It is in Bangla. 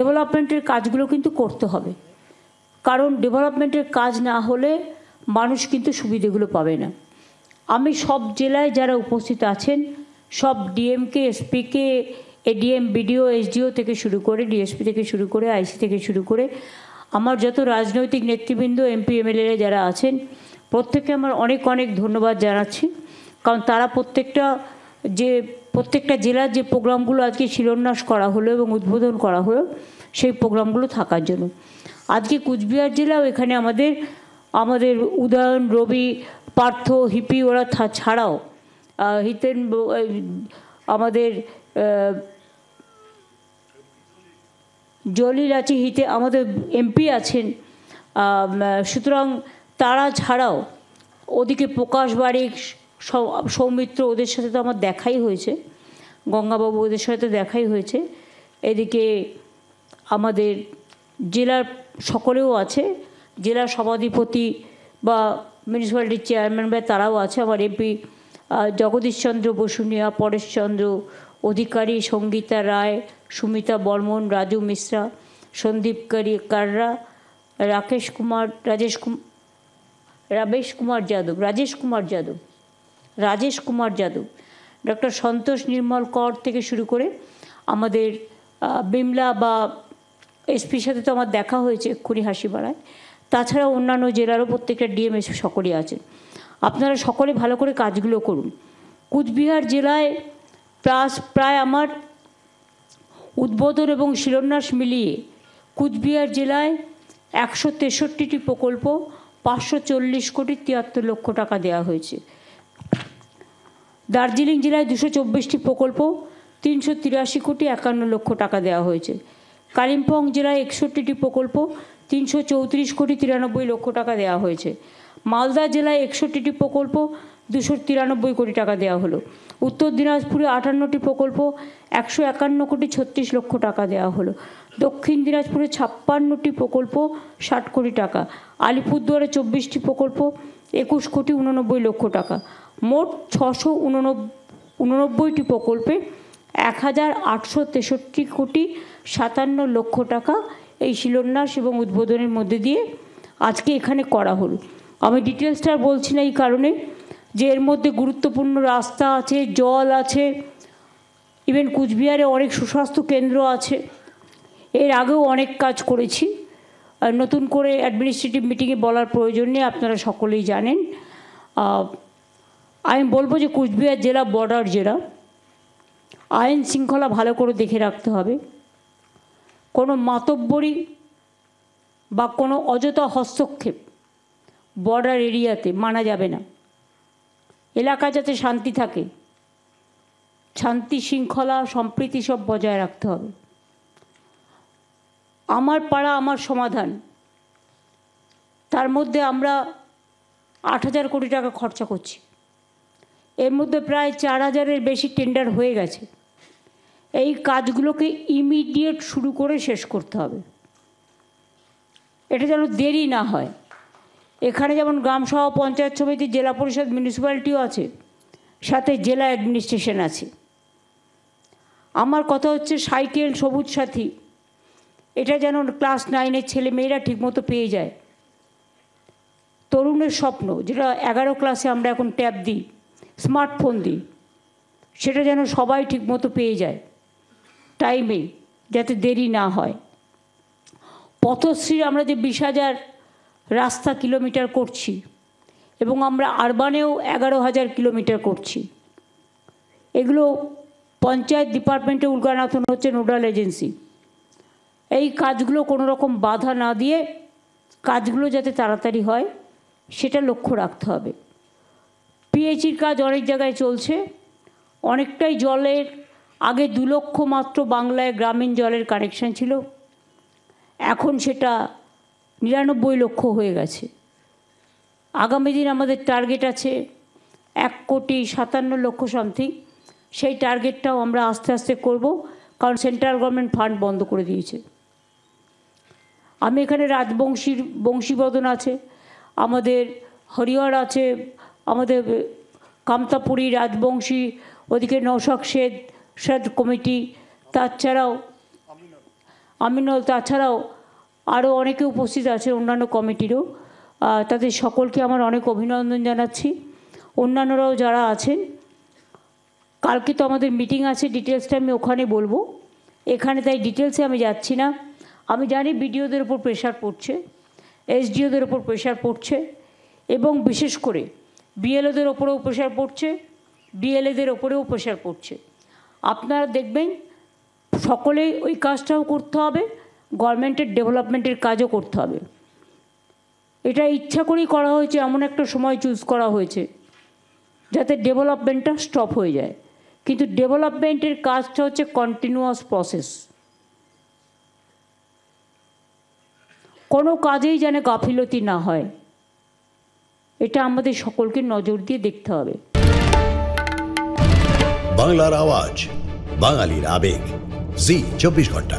ডেভেলপমেন্টের কাজগুলো কিন্তু করতে হবে, কারণ ডেভেলপমেন্টের কাজ না হলে মানুষ কিন্তু সুবিধেগুলো পাবে না। আমি সব জেলায় যারা উপস্থিত আছেন, সব ডিএমকে, এসপিকে, এডিএম, বিডিও, এসডিও থেকে শুরু করে, ডিএসপি থেকে শুরু করে, আইসি থেকে শুরু করে আমার যত রাজনৈতিক নেতৃবৃন্দ, এমপি, এমএলএ যারা আছেন, প্রত্যেককে আমার অনেক অনেক ধন্যবাদ জানাচ্ছি। কারণ তারা প্রত্যেকটা জেলার যে প্রোগ্রামগুলো আজকে শিলান্যাস করা হলো এবং উদ্বোধন করা হলো, সেই প্রোগ্রামগুলো থাকার জন্য। আজকে কুচবিহার জেলাও এখানে আমাদের উদয়ন, রবি, পার্থ, হিপি ওরা ছাড়াও হিতেন, আমাদের জলিল আছে, আমাদের এমপি আছেন। সুতরাং তারা ছাড়াও ওদিকে প্রকাশ বারিক, সৌমিত্র, ওদের সাথে তো আমার দেখাই হয়েছে, গঙ্গাবাবু ওদের সাথে দেখাই হয়েছে। এদিকে আমাদের জেলার সকলেও আছে, জেলার সভাধিপতি বা মিউনিসিপ্যালিটির চেয়ারম্যান বা তারাও আছে। আমার এমপি জগদীশচন্দ্র বসুনিয়া, পরেশচন্দ্র অধিকারী, সঙ্গীতা রায়, সুমিতা বর্মন, রাজু মিশ্রা, সন্দীপ কাররা, রাজেশ কুমার যাদব, ডক্টর সন্তোষ নির্মল কর থেকে শুরু করে আমাদের বিমলা বা এসপির সাথে তো আমার দেখা হয়েছে এক্ষুনি হাসিপাড়ায়। তাছাড়া অন্যান্য জেলারও প্রত্যেকটা ডিএমএস সকলেই আছেন। আপনারা সকলে ভালো করে কাজগুলো করুন। কুচবিহার জেলায় প্রায় আমার উদ্বোধন এবং শিলান্যাস মিলিয়ে কুচবিহার জেলায় 163টি প্রকল্প, 540 কোটি 73 লক্ষ টাকা দেওয়া হয়েছে। দার্জিলিং জেলায় 224টি প্রকল্প, 383 কোটি 51 লক্ষ টাকা দেওয়া হয়েছে। কালিম্পং জেলায় 61টি প্রকল্প, 334 কোটি 93 লক্ষ টাকা দেওয়া হয়েছে। মালদা জেলায় 61টি প্রকল্প, 293 কোটি টাকা দেওয়া হলো। উত্তর দিনাজপুরে 58টি প্রকল্প, 151 কোটি 36 লক্ষ টাকা দেওয়া হলো। দক্ষিণ দিনাজপুরে 56টি প্রকল্প, 60 কোটি টাকা। আলিপুরদুয়ারে 24টি প্রকল্প, 21 কোটি 89 লক্ষ টাকা। মোট 689টি প্রকল্পে 1863 কোটি 57 লক্ষ টাকা এই শিলান্যাস এবং উদ্বোধনের মধ্যে দিয়ে আজকে এখানে করা হলো। আমি ডিটেলসটা বলছি না এই কারণে যে এর মধ্যে গুরুত্বপূর্ণ রাস্তা আছে, জল আছে, ইভেন কুচবিহারে অনেক সুস্বাস্থ্য কেন্দ্র আছে। এর আগেও অনেক কাজ করেছি, আর নতুন করে অ্যাডমিনিস্ট্রেটিভ মিটিংয়ে বলার প্রয়োজন নেই, আপনারা সকলেই জানেন। আমি বলবো যে কুচবিহার জেলা বর্ডার জেলা, আইন শৃঙ্খলা ভালো করে দেখে রাখতে হবে। কোনো মাতব্বরি বা কোনো অযথা হস্তক্ষেপ বর্ডার এরিয়াতে মানা যাবে না। এলাকা যাতে শান্তি থাকে, শান্তি শৃঙ্খলা সম্প্রীতি সব বজায় রাখতে হবে। আমার পাড়া আমার সমাধান, তার মধ্যে আমরা 8,000 কোটি টাকা খরচা করছি। এর মধ্যে প্রায় 4,000-এর বেশি টেন্ডার হয়ে গেছে। এই কাজগুলোকে ইমিডিয়েট শুরু করে শেষ করতে হবে, এটা যেন দেরি না হয়। এখানে যেমন গ্রামসভা, পঞ্চায়েত সমিতি, জেলা পরিষদ, মিউনিসিপ্যালিটিও আছে, সাথে জেলা অ্যাডমিনিস্ট্রেশন আছে। আমার কথা হচ্ছে সাইকেল, সবুজ সাথী, এটা যেন ক্লাস 9-এর ছেলে মেয়েরা ঠিকমতো পেয়ে যায়। তরুণের স্বপ্ন, যেটা 11 ক্লাসে আমরা এখন ট্যাব দিই, স্মার্টফোন দিই, সেটা যেন সবাই ঠিকমতো পেয়ে যায় টাইমে, যাতে দেরি না হয়। পথশ্রীর আমরা যে 20,000 রাস্তা কিলোমিটার করছি এবং আমরা আরবানেও 11,000 কিলোমিটার করছি। এগুলো পঞ্চায়েত ডিপার্টমেন্টে উল্কানাথন হচ্ছে নোডাল এজেন্সি। এই কাজগুলো কোনো রকম বাধা না দিয়ে কাজগুলো যাতে তাড়াতাড়ি হয় সেটা লক্ষ্য রাখতে হবে। পিএইচির কাজ অনেক জায়গায় চলছে, অনেকটাই জলের, আগে 2 লক্ষ মাত্র বাংলায় গ্রামীণ জলের কানেকশান ছিল, এখন সেটা 99 লক্ষ হয়ে গেছে। আগামী দিন আমাদের টার্গেট আছে 1,57 লক্ষ সামথিং। সেই টার্গেটটাও আমরা আস্তে আস্তে করব, কারণ সেন্ট্রাল গভর্নমেন্ট ফান্ড বন্ধ করে দিয়েছে। আমি এখানে বংশীবদন আছে, আমাদের হরিহর আছে, আমাদের কামতাপুরী, রাজবংশী, ওদিকে নৌশাক শেদ কমিটি, তাছাড়াও আমি নয়, তাছাড়াও আরও অনেকে উপস্থিত আছে অন্যান্য কমিটিরও, তাদের সকলকে আমার অনেক অভিনন্দন জানাচ্ছি। অন্যান্যরাও যারা আছেন, কালকে তো আমাদের মিটিং আছে, ডিটেলসটা আমি ওখানে বলবো, এখানে তাই ডিটেলসে আমি যাচ্ছি না। আমি জানি বিডিওদের ওপর প্রেশার পড়ছে, এসডিওদের ওপর প্রেশার পড়ছে, এবং বিশেষ করে বিএলওদের ওপরেও প্রেশার পড়ছে, ডিএলএদের ওপরেও প্রেশার পড়ছে। আপনারা দেখবেন সকলেই ওই কাজটাও করতে হবে, গভর্নমেন্টের ডেভেলপমেন্টের কাজও করতে হবে। এটা ইচ্ছা করেই করা হয়েছে, এমন একটা সময় চুজ করা হয়েছে যাতে ডেভেলপমেন্টটা স্টপ হয়ে যায়। কিন্তু ডেভেলপমেন্টের কাজটা হচ্ছে কন্টিনিউয়াস প্রসেস, কোনো কাজেই যেন গাফিলতি না হয়, এটা আমাদের সকলকে নজর দিয়ে দেখতে হবে। বাংলার আওয়াজ, বাঙালির আবেগ, জি 24 ঘন্টা।